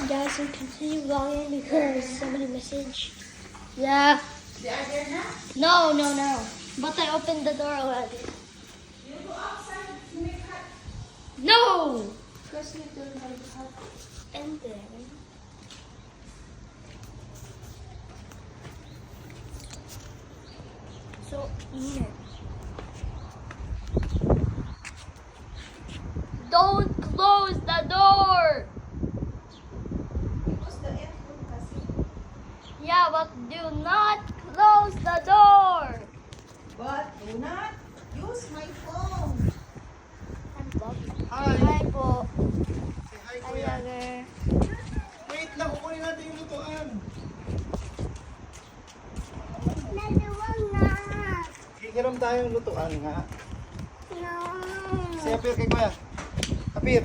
Guys, we continue vlogging because somebody messaged. Yeah. They are there now? No. But I opened the door already. You go outside to make hot. No! Because you don't have hot. And then... So, init. Don't close the door! Because the aircon kasi. Yeah, but do not close the door! But do not use my phone. I'm vlogging. Hi! Hi po. Say hi, Hi, kuya. vlogger. Wait lang, kukunin natin yung lutuan. Hihiram tayo yung lutuan nga. Say apir kay kuya. Apir.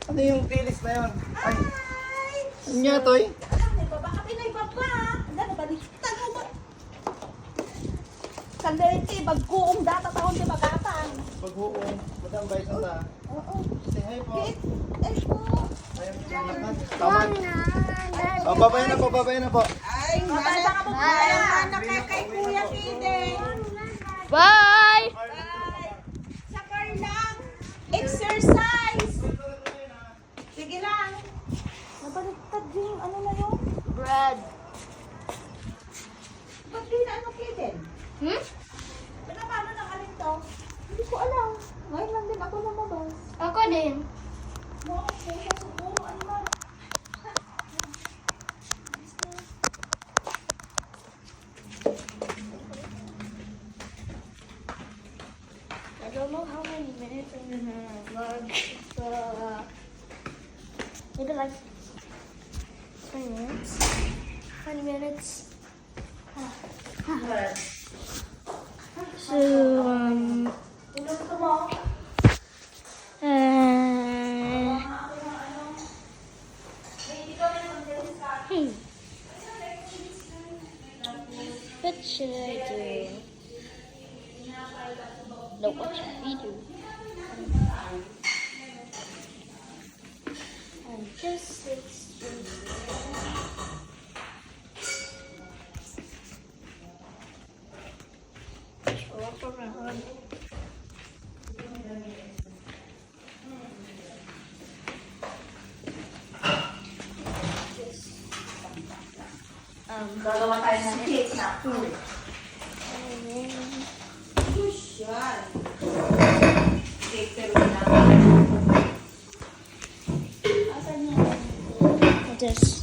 Ano yung tilis na yun? Ay. Ano nga, Toy? Alam mo, baka pinaybaba. Ano ba? Tango ba? Sandaliti, bagkuong data taon di magatang. Pag-uong. Madam ba isang ta? Oo. Say hi po. Kit, ay po. Ayaw niyo yung lakad. Tama. Oh, babay na po, babay na po. Ay, basta ka magpapayang kay Kuya Kide. Bye! Bye. Sakar lang. Exercise. Sige lang. Nabaliktad yung ano na yun? Bread. Ba't di na ano Kiden? Hmm? Paano ng alin to? Hindi ko alam. Ngayon lang din ako lumabas. Ako din. No, kaya siguro ano ba? I don't know how many minutes I'm gonna vlog. So, maybe like 20 minutes. 20 minutes. So, Tulog ko mo. What should I do? No, what should we do? And just sit straight. Walk around. Gagawa tayo ng cake na food. And then, Usual. Cake pero na. Asan yung just